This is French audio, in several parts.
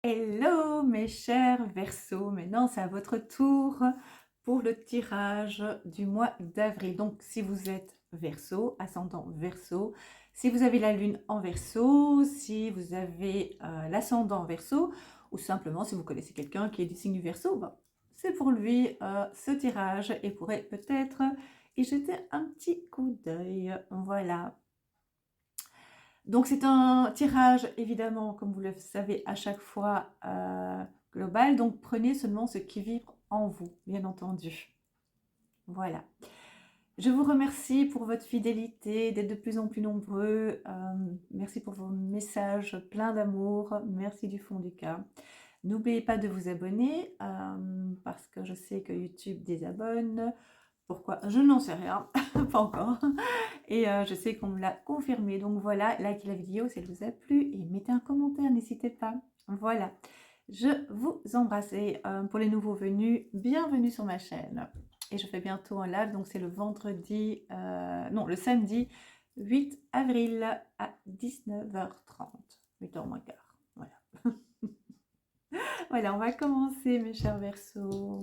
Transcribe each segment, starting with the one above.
Hello mes chers Verseaux, maintenant c'est à votre tour pour le tirage du mois d'avril. Donc si vous êtes Verseau, ascendant Verseau, si vous avez la lune en Verseau, si vous avez l'ascendant Verseau, ou simplement si vous connaissez quelqu'un qui est du signe du Verseau, ben, c'est pour lui ce tirage et pourrait peut-être y jeter un petit coup d'œil. Voilà. Donc c'est un tirage évidemment, comme vous le savez à chaque fois, global. Donc prenez seulement ce qui vibre en vous, bien entendu. Voilà. Je vous remercie pour votre fidélité, d'être de plus en plus nombreux. Merci pour vos messages pleins d'amour. Merci du fond du cœur. N'oubliez pas de vous abonner parce que je sais que YouTube désabonne. Pourquoi? Je n'en sais rien, pas encore. Et je sais qu'on me l'a confirmé. Donc voilà, likez la vidéo si elle vous a plu et mettez un commentaire, n'hésitez pas. Voilà, je vous embrasse. Et pour les nouveaux venus, bienvenue sur ma chaîne. Et je fais bientôt un live, donc c'est le vendredi, non, le samedi 8 avril à 19h30, 8h moins quart. Voilà. Voilà, on va commencer mes chers Verseaux.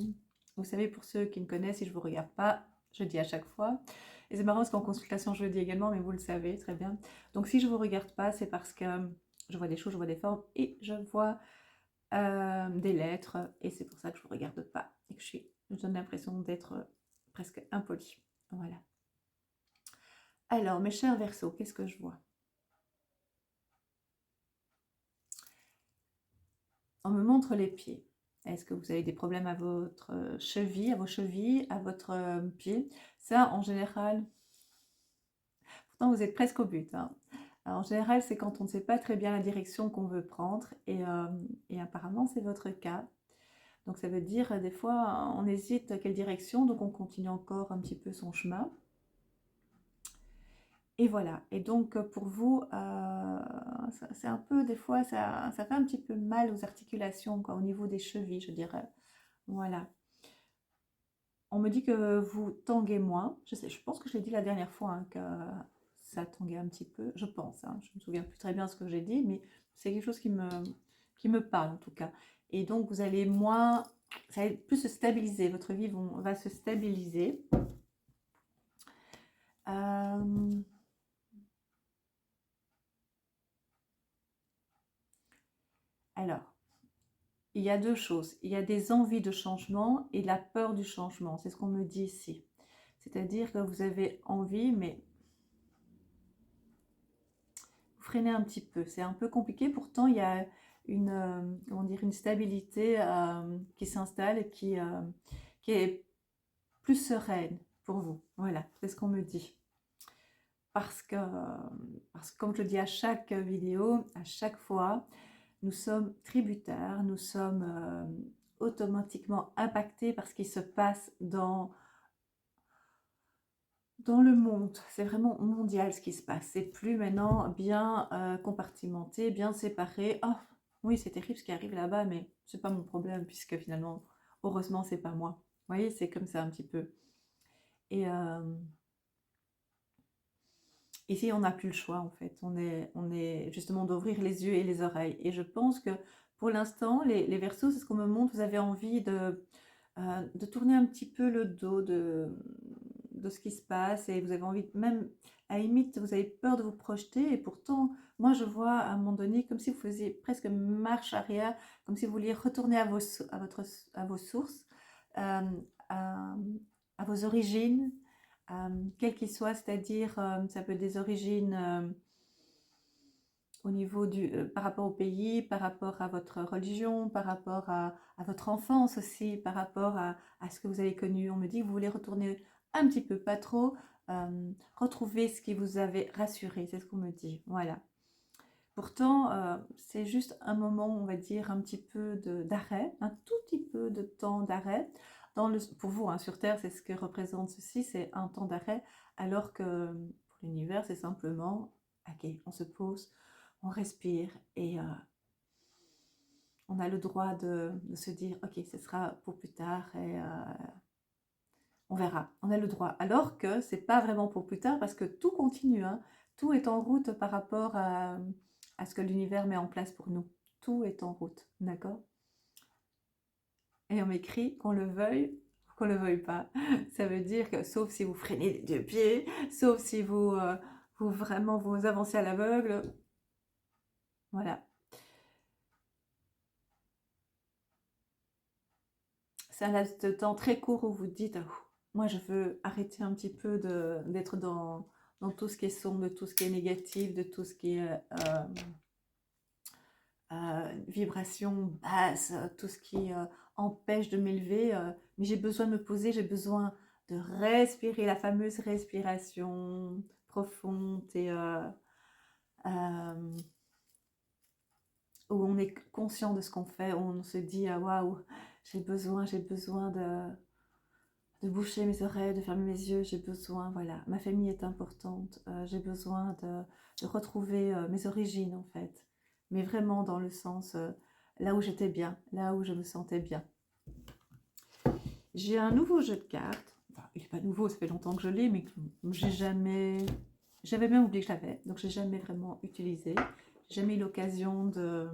Vous savez, pour ceux qui me connaissent, si je ne vous regarde pas, je dis à chaque fois. Et c'est marrant parce qu'en consultation, je le dis également, mais vous le savez très bien. Donc si je ne vous regarde pas, c'est parce que je vois des choses, je vois des formes et je vois des lettres. Et c'est pour ça que je ne vous regarde pas et que je donne l'impression d'être presque impolie. Voilà. Alors, mes chers Verseaux, qu'est-ce que je vois? On me montre les pieds. Est-ce que vous avez des problèmes à votre cheville, à vos chevilles, à votre pied? Ça, en général, pourtant vous êtes presque au but, hein. Alors, en général, c'est quand on ne sait pas très bien la direction qu'on veut prendre et apparemment, c'est votre cas. Donc, ça veut dire, des fois, on hésite à quelle direction, donc on continue encore un petit peu son chemin. Et voilà. Et donc, pour vous, c'est un peu, des fois, ça fait un petit peu mal aux articulations, quoi, au niveau des chevilles, je dirais. Voilà. On me dit que vous tanguez moins. Je sais, je pense que je l'ai dit la dernière fois, hein, que ça tanguait un petit peu. Je pense, hein, je ne me souviens plus très bien ce que j'ai dit, mais c'est quelque chose qui me parle en tout cas. Et donc vous allez moins, ça va plus se stabiliser. Votre vie va se stabiliser. Alors, il y a deux choses. Il y a des envies de changement et la peur du changement. C'est ce qu'on me dit ici. C'est-à-dire que vous avez envie, mais freiner un petit peu. C'est un peu compliqué, pourtant il y a une, comment dire, une stabilité qui s'installe et qui est plus sereine pour vous. Voilà, c'est ce qu'on me dit. Parce que comme je dis à chaque vidéo, à chaque fois, nous sommes tributaires, nous sommes automatiquement impactés par ce qui se passe dans le monde. C'est vraiment mondial ce qui se passe. C'est plus maintenant bien compartimenté, bien séparé. Oh, oui, c'est terrible ce qui arrive là-bas, mais c'est pas mon problème puisque finalement, heureusement, c'est pas moi. Vous voyez, c'est comme ça un petit peu. Et ici, on n'a plus le choix en fait. On est justement d'ouvrir les yeux et les oreilles. Et je pense que pour l'instant, les Verseaux, c'est ce qu'on me montre. Vous avez envie de tourner un petit peu le dos de ce qui se passe et vous avez envie, même à la limite, vous avez peur de vous projeter et pourtant, moi je vois à un moment donné comme si vous faisiez presque marche arrière, comme si vous vouliez retourner à vos sources, euh, à, à vos origines, quelles qu'ils soient, c'est-à-dire ça peut être des origines au niveau par rapport au pays, par rapport à votre religion, par rapport à votre enfance aussi, par rapport à ce que vous avez connu. On me dit que vous voulez retourner un petit peu, pas trop, retrouver ce qui vous avait rassuré, c'est ce qu'on me dit. Voilà. Pourtant, c'est juste un moment, on va dire, un petit peu d'arrêt, un tout petit peu de temps d'arrêt. Pour vous, hein, sur Terre, c'est ce que représente ceci, c'est un temps d'arrêt, alors que pour l'univers, c'est simplement, ok, on se pose, on respire et on a le droit de se dire, ok, ce sera pour plus tard et on verra, on a le droit. Alors que c'est pas vraiment pour plus tard parce que tout continue, hein. Tout est en route par rapport à ce que l'univers met en place pour nous. tout est en route, d'accord? Et on m'écrit qu'on le veuille ou qu'on le veuille pas. Ça veut dire que, sauf si vous freinez les deux pieds, sauf si vous vraiment vous avancez à l'aveugle, voilà. C'est un laps de temps très court où vous dites, ah, moi je veux arrêter un petit peu d'être dans tout ce qui est sombre, de tout ce qui est négatif, de tout ce qui est vibration basse, tout ce qui empêche de m'élever. Mais j'ai besoin de me poser, j'ai besoin de respirer, la fameuse respiration profonde et où on est conscient de ce qu'on fait, où on se dit ah, waouh, j'ai besoin de boucher mes oreilles, de fermer mes yeux, j'ai besoin, voilà, ma famille est importante, j'ai besoin de retrouver mes origines en fait, mais vraiment dans le sens là où j'étais bien, là où je me sentais bien. J'ai un nouveau jeu de cartes, enfin, il n'est pas nouveau, ça fait longtemps que je l'ai, mais j'avais même oublié que je l'avais, donc je n'ai jamais vraiment utilisé, j'ai jamais eu l'occasion de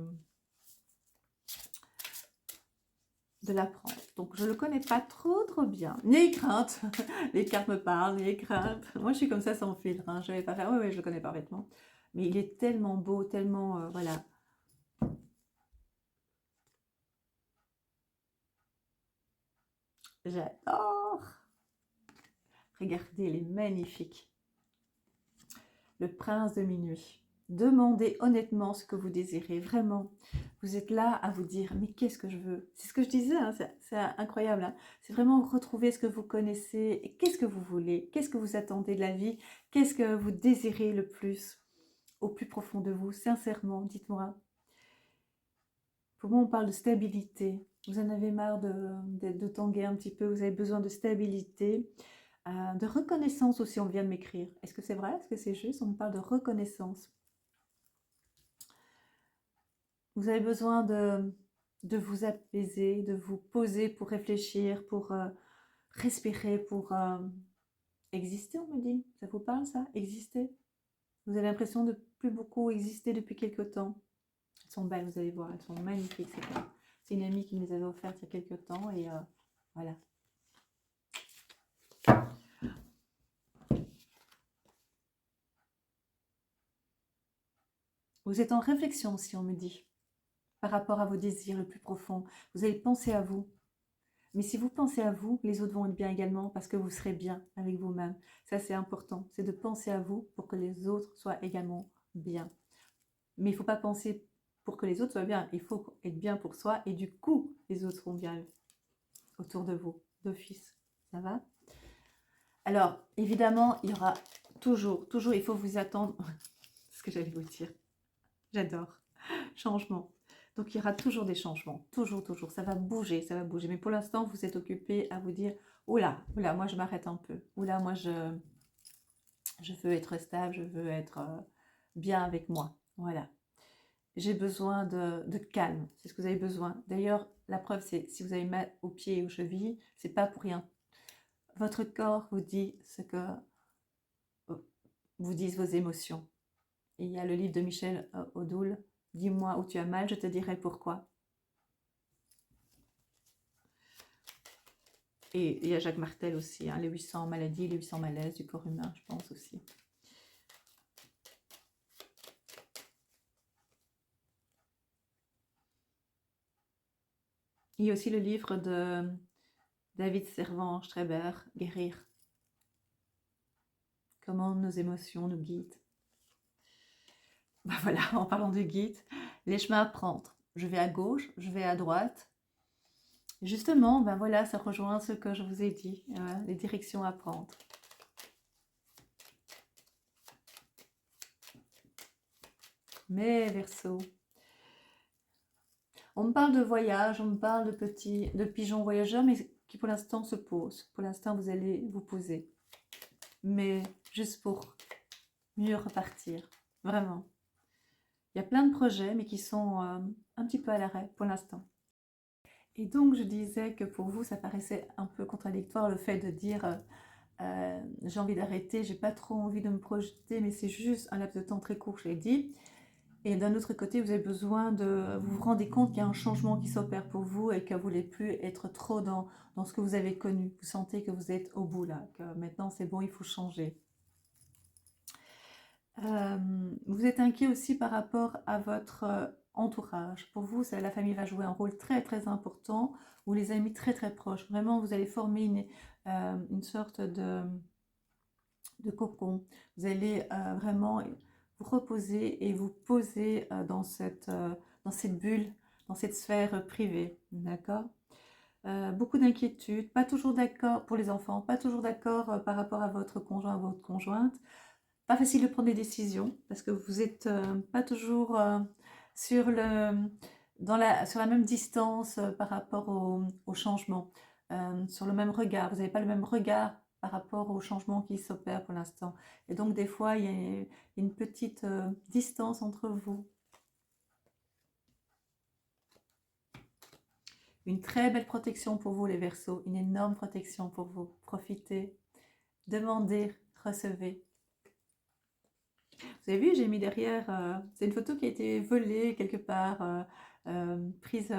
l'apprendre. Donc je ne le connais pas trop bien. N'ayez crainte, les cartes me parlent, n'ayez crainte. Moi je suis comme ça sans filtre, hein. Je ne vais pas faire, oui, je le connais parfaitement. Mais il est tellement beau, tellement, voilà. J'adore. Regardez, il est magnifique. Le prince de minuit. Demandez honnêtement ce que vous désirez, vraiment. Vous êtes là à vous dire, mais qu'est-ce que je veux? C'est ce que je disais, hein, c'est incroyable. Hein. C'est vraiment retrouver ce que vous connaissez, et qu'est-ce que vous voulez, qu'est-ce que vous attendez de la vie, qu'est-ce que vous désirez le plus, au plus profond de vous, sincèrement, dites-moi. Pour moi, on parle de stabilité. Vous en avez marre de tanguer un petit peu, vous avez besoin de stabilité, de reconnaissance aussi, on vient de m'écrire. Est-ce que c'est vrai? Est-ce que c'est juste? On me parle de reconnaissance. Vous avez besoin de vous apaiser, de vous poser pour réfléchir, pour respirer, pour exister, on me dit. Ça vous parle, ça? Exister? Vous avez l'impression de plus beaucoup exister depuis quelque temps. Elles sont belles, vous allez voir, elles sont magnifiques. C'est une amie qui me les avait offertes il y a quelque temps et voilà. Vous êtes en réflexion, si on me dit, par rapport à vos désirs le plus profond. Vous allez penser à vous. Mais si vous pensez à vous, les autres vont être bien également parce que vous serez bien avec vous-même. Ça, c'est important. C'est de penser à vous pour que les autres soient également bien. Mais il ne faut pas penser pour que les autres soient bien. Il faut être bien pour soi et du coup, les autres seront bien autour de vous, d'office. Ça va? Alors, évidemment, il y aura toujours, il faut vous attendre. C'est ce que j'allais vous dire. J'adore. Changement. Donc, il y aura toujours des changements. Toujours. Ça va bouger, ça va bouger. Mais pour l'instant, vous êtes occupé à vous dire, oula, moi, je m'arrête un peu. Oula, moi, je veux être stable, je veux être bien avec moi. Voilà. J'ai besoin de calme. C'est ce que vous avez besoin. D'ailleurs, la preuve, c'est si vous avez mal aux pieds et aux chevilles, c'est pas pour rien. Votre corps vous dit ce que vous disent vos émotions. Et il y a le livre de Michel Odoul, dis-moi où tu as mal, je te dirai pourquoi. Et il y a Jacques Martel aussi, hein, les 800 maladies, les 800 malaises du corps humain, je pense aussi. Il y a aussi le livre de David Servan-Schreiber, Guérir. Comment nos émotions nous guident. Ben voilà, en parlant de guide, les chemins à prendre. Je vais à gauche, je vais à droite. Justement, ben voilà, ça rejoint ce que je vous ai dit, les directions à prendre. Mais Verseau, on me parle de voyage, on me parle de pigeons voyageurs, mais qui pour l'instant se posent. Pour l'instant, vous allez vous poser. Mais juste pour mieux repartir, vraiment. Il y a plein de projets, mais qui sont un petit peu à l'arrêt pour l'instant. Et donc, je disais que pour vous, ça paraissait un peu contradictoire le fait de dire j'ai envie d'arrêter, j'ai pas trop envie de me projeter, mais c'est juste un laps de temps très court, je l'ai dit. Et d'un autre côté, vous avez besoin de... Vous vous rendez compte qu'il y a un changement qui s'opère pour vous et que vous ne voulez plus être trop dans ce que vous avez connu. Vous sentez que vous êtes au bout là, que maintenant c'est bon, il faut changer. Vous êtes inquiet aussi par rapport à votre entourage. Pour vous, la famille va jouer un rôle très très important, ou les amis très très proches. Vraiment, vous allez former une sorte de cocon. Vous allez vraiment vous reposer et vous poser dans cette bulle, dans cette sphère privée. D'accord? Beaucoup d'inquiétudes, pas toujours d'accord pour les enfants, pas toujours d'accord par rapport à votre conjoint, à votre conjointe. Pas facile de prendre des décisions parce que vous n'êtes pas toujours sur, sur la même distance par rapport au changement, sur le même regard. Vous n'avez pas le même regard par rapport au changement qui s'opère pour l'instant. Et donc, des fois, il y a une petite distance entre vous. Une très belle protection pour vous, les Verseaux. Une énorme protection pour vous. Profitez, demandez, recevez. Vous avez vu, j'ai mis derrière, c'est une photo qui a été volée quelque part, prise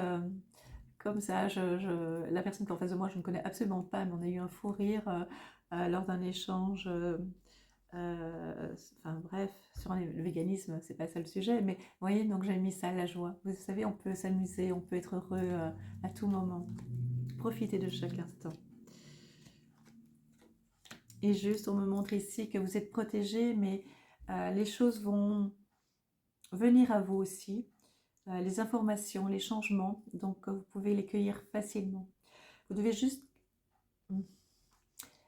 comme ça. La personne qui est en face de moi, je ne connais absolument pas, mais on a eu un fou rire lors d'un échange. Enfin bref, sur le véganisme, c'est pas ça le sujet, mais vous voyez, donc j'ai mis ça, la joie. Vous savez, on peut s'amuser, on peut être heureux à tout moment. Profitez de chaque instant. Et juste, on me montre ici que vous êtes protégé, mais les choses vont venir à vous aussi, les informations, les changements, donc vous pouvez les cueillir facilement. Vous devez juste...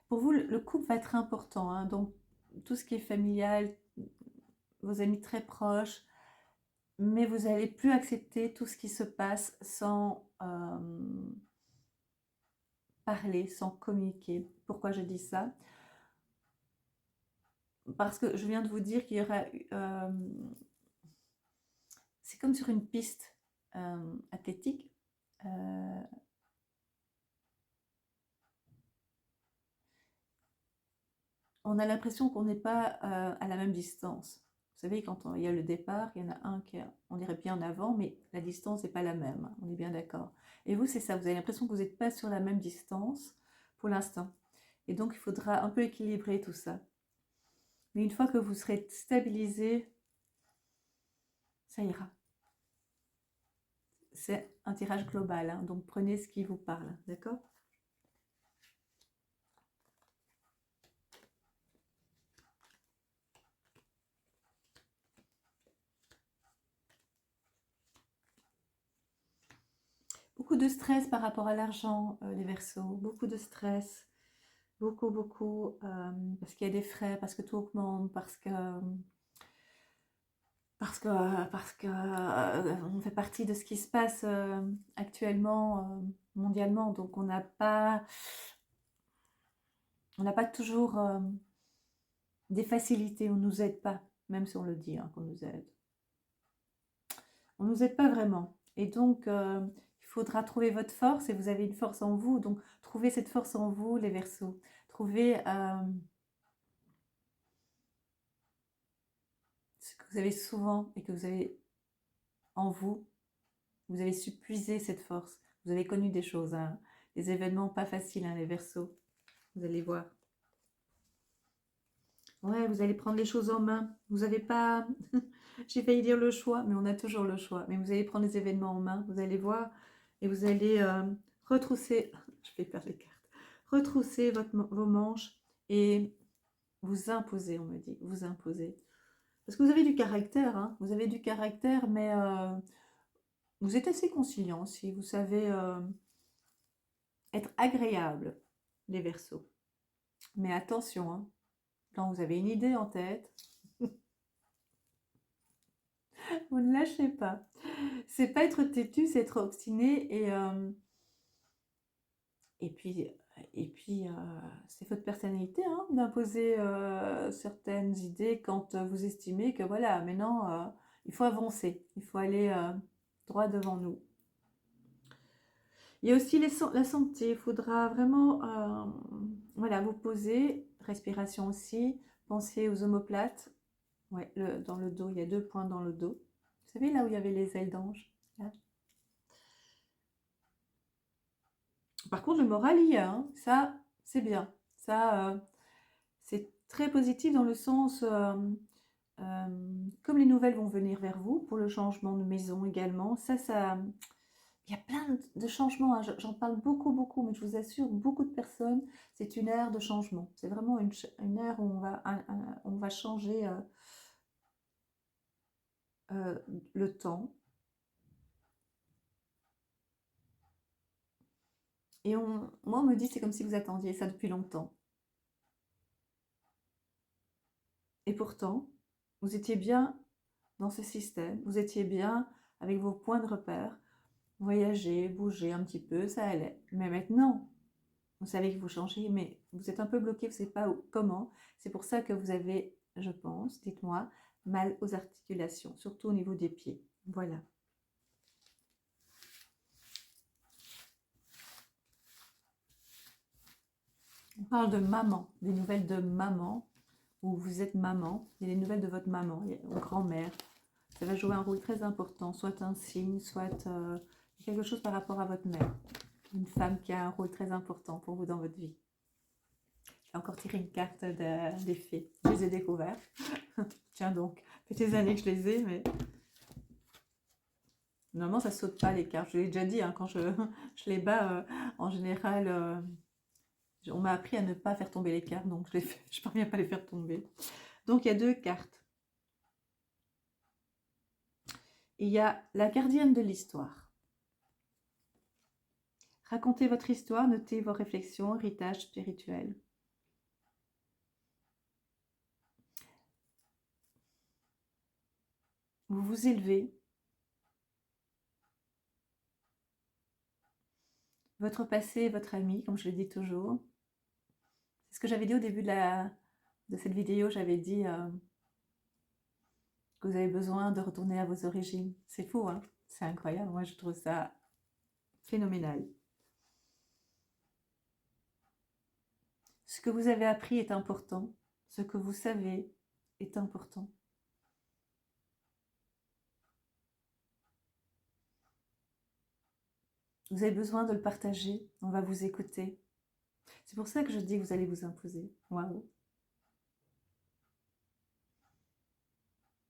Pour vous, le couple va être important, hein, donc tout ce qui est familial, vos amis très proches, mais vous n'allez plus accepter tout ce qui se passe sans parler, sans communiquer. Pourquoi je dis ça? Parce que je viens de vous dire qu'il y aura... c'est comme sur une piste athlétique. On a l'impression qu'on n'est pas à la même distance. Vous savez, quand il y a le départ, il y en a un qui est, on dirait bien en avant, mais la distance n'est pas la même. On est bien d'accord. Et vous, c'est ça. Vous avez l'impression que vous n'êtes pas sur la même distance pour l'instant. Et donc, il faudra un peu équilibrer tout ça. Mais une fois que vous serez stabilisé, ça ira. C'est un tirage global, hein, donc prenez ce qui vous parle, d'accord? Beaucoup de stress par rapport à l'argent, les Verseaux, beaucoup de stress, beaucoup, beaucoup, parce qu'il y a des frais, parce que tout augmente, parce que on fait partie de ce qui se passe actuellement mondialement, donc on n'a pas toujours des facilités, on ne nous aide pas, même si on le dit hein, qu'on nous aide. On ne nous aide pas vraiment. Et donc, il faudra trouver votre force, et vous avez une force en vous, donc trouvez cette force en vous, les Verseaux. Trouvez ce que vous avez souvent et que vous avez en vous. Vous avez su puiser cette force. Vous avez connu des choses, hein, des événements pas faciles, hein, les Verseaux. Vous allez voir. Ouais, vous allez prendre les choses en main. Vous n'avez pas, j'ai failli dire le choix, mais on a toujours le choix. Mais vous allez prendre les événements en main, vous allez voir, et vous allez retrousser, je vais perdre les cartes, retrousser vos manches et vous imposer, on me dit, vous imposer. Parce que vous avez du caractère, hein, vous avez du caractère, mais vous êtes assez conciliant aussi. Vous savez être agréable, les Verseaux. Mais attention, hein, quand vous avez une idée en tête, vous ne lâchez pas. C'est pas être têtu, c'est être obstiné et puis, c'est votre personnalité hein, d'imposer certaines idées quand vous estimez que voilà, maintenant il faut avancer, il faut aller droit devant nous. Il y a aussi la santé, il faudra vraiment voilà, vous poser, respiration aussi, pensez aux omoplates, ouais, dans le dos, il y a 2 points dans le dos. savez, là où il y avait les ailes d'ange. Là. Par contre, le moral y est, hein. Ça, c'est bien. Ça, c'est très positif dans le sens, comme les nouvelles vont venir vers vous, pour le changement de maison également, ça, il y a plein de changements, hein. J'en parle beaucoup, beaucoup, mais je vous assure, beaucoup de personnes, c'est une ère de changement. C'est vraiment une ère où on va changer le temps. Et moi, on me dit, c'est comme si vous attendiez ça depuis longtemps. Et pourtant, vous étiez bien dans ce système, vous étiez bien avec vos points de repère, voyager, bouger un petit peu, ça allait. Mais maintenant, vous savez que vous changez, mais vous êtes un peu bloqué, vous ne savez pas comment. C'est pour ça que vous avez, je pense, dites-moi, mal aux articulations, surtout au niveau des pieds. Voilà. On parle de maman, des nouvelles de maman, où vous êtes maman, il y a les nouvelles de votre maman, ou grand-mère. Ça va jouer un rôle très important, soit un signe, soit quelque chose par rapport à votre mère. Une femme qui a un rôle très important pour vous dans votre vie. J'ai encore tiré une carte des fées. Je les ai découvertes. Tiens donc, ça fait des années que je les ai, mais normalement ça saute pas les cartes. Je l'ai déjà dit, hein, quand je les bats, en général, on m'a appris à ne pas faire tomber les cartes, donc je ne parviens pas à les faire tomber. Donc il y a 2 cartes. Il y a la gardienne de l'histoire. Racontez votre histoire, notez vos réflexions, héritage spirituel. Vous vous élevez. Votre passé est votre ami, comme je le dis toujours. C'est ce que j'avais dit au début de cette vidéo. J'avais dit que vous avez besoin de retourner à vos origines. C'est fou, hein? C'est incroyable. Moi, je trouve ça phénoménal. Ce que vous avez appris est important. Ce que vous savez est important. Vous avez besoin de le partager. On va vous écouter. C'est pour ça que je dis que vous allez vous imposer. Waouh!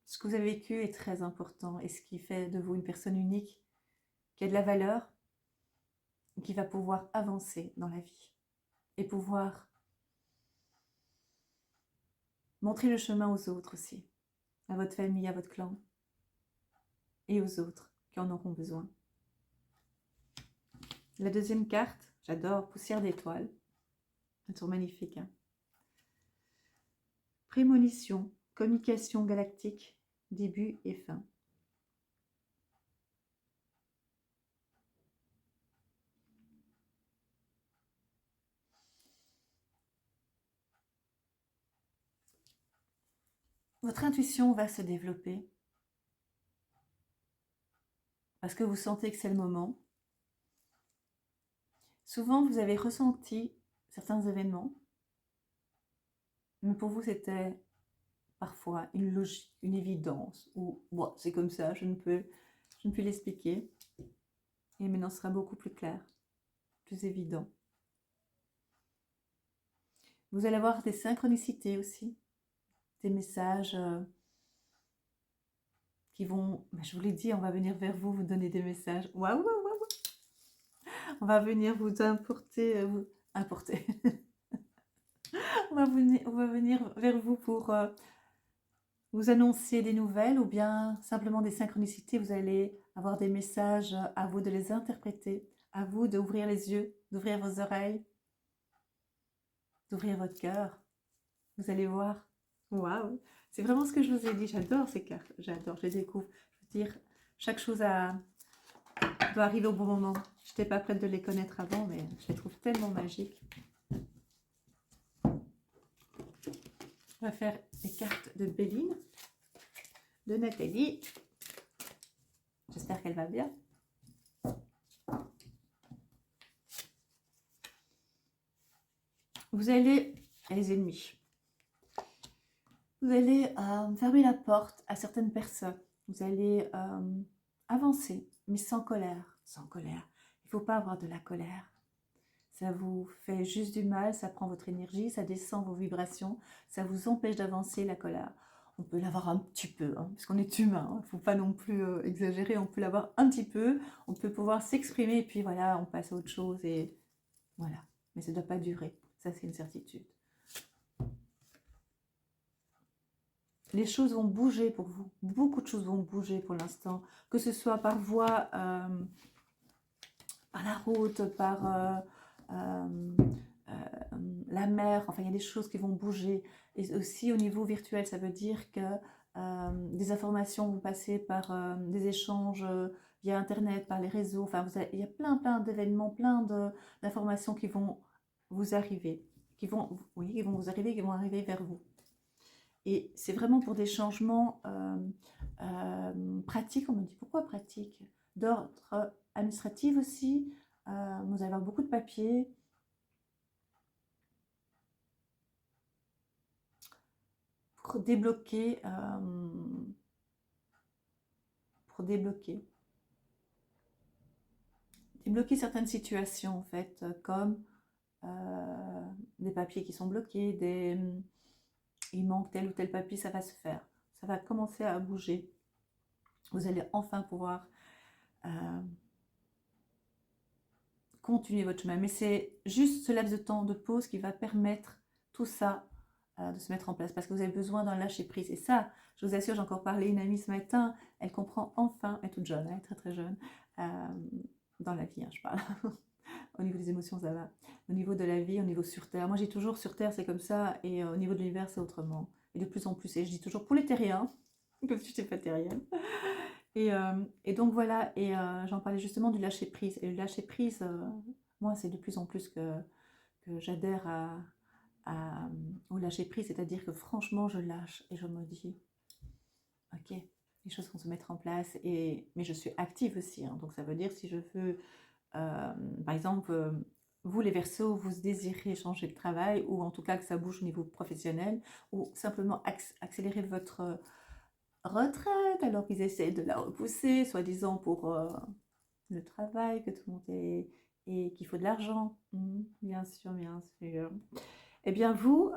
Ce que vous avez vécu est très important et ce qui fait de vous une personne unique, qui a de la valeur, qui va pouvoir avancer dans la vie et pouvoir montrer le chemin aux autres aussi, à votre famille, à votre clan et aux autres qui en auront besoin. La deuxième carte, j'adore, poussière d'étoiles. Un tour magnifique. Hein. Prémonition, communication galactique, début et fin. Votre intuition va se développer parce que vous sentez que c'est le moment. Souvent, vous avez ressenti certains événements, mais pour vous, c'était parfois une logique, une évidence, ou bon, c'est comme ça, je ne peux l'expliquer. Et maintenant, ce sera beaucoup plus clair, plus évident. Vous allez avoir des synchronicités aussi, des messages qui vont, je vous l'ai dit, on va venir vers vous, vous donner des messages. Waouh, waouh, waouh. On va venir vous importer, on va venir vers vous pour vous annoncer des nouvelles ou bien simplement des synchronicités. Vous allez avoir des messages, à vous de les interpréter, à vous d'ouvrir les yeux, d'ouvrir vos oreilles, d'ouvrir votre cœur. Vous allez voir. Waouh! C'est vraiment ce que je vous ai dit. J'adore ces cartes. J'adore, je les découvre. Je veux dire, chaque chose doit arriver au bon moment. Je n'étais pas prête de les connaître avant, mais je les trouve tellement magiques. On va faire les cartes de Béline, de Nathalie. J'espère qu'elle va bien. Vous allez, les ennemis, vous allez fermer la porte à certaines personnes Vous allez avancer, mais sans colère. Sans colère. Il ne faut pas avoir de la colère. Ça vous fait juste du mal, ça prend votre énergie, ça descend vos vibrations, ça vous empêche d'avancer, la colère. On peut l'avoir un petit peu, hein, parce qu'on est humain, il ne faut pas non plus exagérer, on peut l'avoir un petit peu, on peut pouvoir s'exprimer, et puis voilà, on passe à autre chose, et voilà. Mais ça ne doit pas durer, ça c'est une certitude. Les choses vont bouger pour vous, beaucoup de choses vont bouger pour l'instant, que ce soit par voie, par la route, par la mer, enfin il y a des choses qui vont bouger. Et aussi au niveau virtuel, ça veut dire que des informations vont passer par des échanges via Internet, par les réseaux, enfin il y a plein d'événements, d'informations qui vont vous arriver, oui, qui vont vous arriver, qui vont arriver vers vous. Et c'est vraiment pour des changements pratiques, on me dit pourquoi pratique, d'ordre administratif aussi, vous allez avoir beaucoup de papiers, pour débloquer, débloquer certaines situations en fait, comme des papiers qui sont bloqués, il manque tel ou tel papier, ça va se faire, ça va commencer à bouger. Vous allez enfin pouvoir continuer votre chemin. Mais c'est juste ce laps de temps de pause qui va permettre tout ça de se mettre en place, parce que vous avez besoin d'un lâcher prise. Et ça, je vous assure, j'ai encore parlé à une amie ce matin, elle comprend enfin, elle est toute jeune, elle est très très jeune, dans la vie, hein, je parle. Au niveau des émotions, ça va. Au niveau de la vie, au niveau sur Terre. Moi, j'ai toujours sur Terre, c'est comme ça, et au niveau de l'univers, c'est autrement. Et de plus en plus. Et je dis toujours pour les terriens, comme si je n'étais pas terrienne. Et donc voilà, et j'en parlais justement du lâcher prise. Et le lâcher prise, moi, c'est de plus en plus que j'adhère au lâcher prise, c'est-à-dire que franchement, je lâche et je me dis, ok, les choses vont se mettre en place, mais je suis active aussi, hein, donc ça veut dire si je veux, par exemple, vous les Verseaux, vous désirez changer de travail, ou en tout cas que ça bouge au niveau professionnel, ou simplement accélérer votre retraite, alors qu'ils essaient de la repousser, soi-disant pour le travail, que tout le monde est, et qu'il faut de l'argent. Bien sûr, bien sûr. Eh bien, vous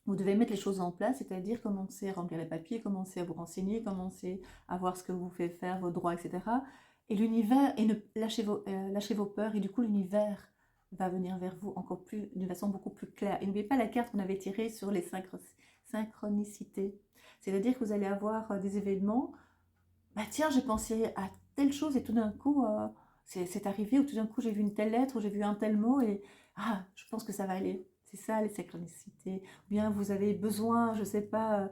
devez mettre les choses en place, c'est-à-dire commencer à remplir les papiers, commencer à vous renseigner, commencer à voir ce que vous faites faire, vos droits, etc. Et l'univers, et ne lâchez vos peurs, et du coup, l'univers va venir vers vous encore plus, d'une façon beaucoup plus claire. Et n'oubliez pas la carte qu'on avait tirée sur les synchronicités. C'est-à-dire que vous allez avoir des événements, bah tiens, j'ai pensé à telle chose et tout d'un coup, c'est arrivé, ou tout d'un coup, j'ai vu une telle lettre, ou j'ai vu un tel mot, et je pense que ça va aller. C'est ça, les synchronicités. Ou bien vous avez besoin, je ne sais pas,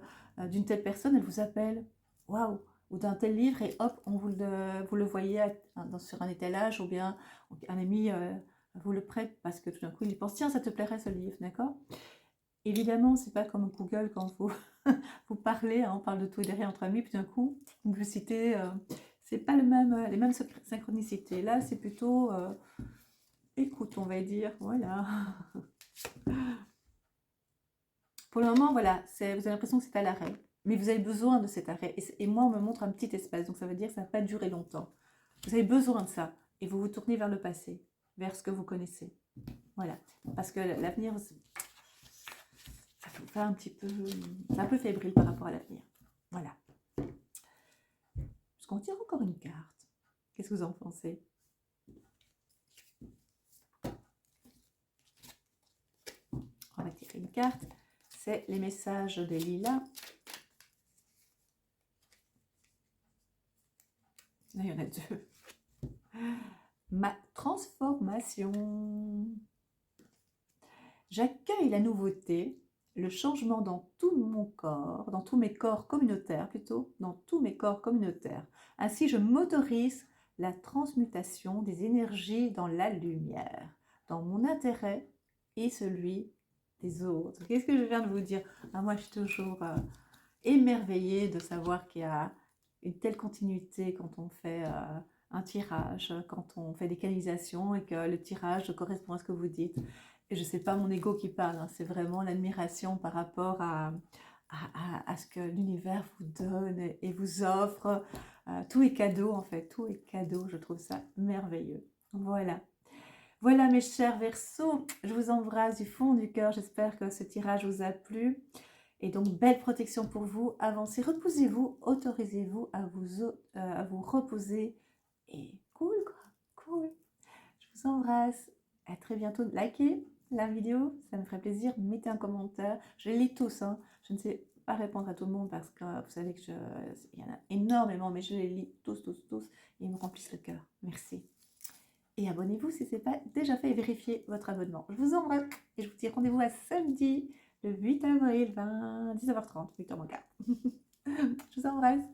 d'une telle personne, elle vous appelle. Waouh! Ou d'un tel livre, et hop, vous le voyez sur un étalage, ou bien un ami vous le prête parce que tout d'un coup, il pense, tiens, ça te plairait ce livre, d'accord? Évidemment, c'est pas comme Google quand vous parlez, hein, on parle de tout et de rien entre amis, puis d'un coup, vous citez, c'est pas les mêmes synchronicités. Là, c'est plutôt écoute, on va dire, voilà. Pour le moment, voilà, vous avez l'impression que c'est à l'arrêt, mais vous avez besoin de cet arrêt. Et moi, on me montre un petit espace, donc ça veut dire que ça va pas durer longtemps. Vous avez besoin de ça, et vous vous tournez vers le passé, vers ce que vous connaissez. Voilà, parce que l'avenir, ça fait un petit peu, c'est un peu fébrile par rapport à l'avenir. Voilà. Est-ce qu'on tire encore une carte? Qu'est-ce que vous en pensez? On va tirer une carte. C'est les messages de Lila. Là, il y en a deux. Ma transformation. J'accueille la nouveauté, le changement dans tout mon corps, dans tous mes corps communautaires plutôt, dans tous mes corps communautaires. Ainsi, je m'autorise la transmutation des énergies dans la lumière, dans mon intérêt et celui des autres. Qu'est-ce que je viens de vous dire? Moi, je suis toujours émerveillée de savoir qu'il y a une telle continuité quand on fait un tirage, quand on fait des canalisations, et que le tirage correspond à ce que vous dites. Et je ne sais pas mon ego qui parle, hein, c'est vraiment l'admiration par rapport à à ce que l'univers vous donne et vous offre. Tout est cadeau en fait, tout est cadeau, je trouve ça merveilleux. Voilà. Voilà mes chers Verseaux, je vous embrasse du fond du cœur, j'espère que ce tirage vous a plu. Et donc, belle protection pour vous, avancez, reposez-vous, autorisez-vous à vous reposer. Et cool quoi, cool. Je vous embrasse, à très bientôt. Likez la vidéo, ça me ferait plaisir, mettez un commentaire. Je les lis tous, hein. Je ne sais pas répondre à tout le monde parce que vous savez que il y en a énormément, mais je les lis tous, tous, tous. Et ils me remplissent le cœur. Merci. Et abonnez-vous si ce n'est pas déjà fait et vérifiez votre abonnement. Je vous embrasse et je vous dis rendez-vous à samedi, le 8 avril, 19h30, 8h moins quart. Je vous embrasse.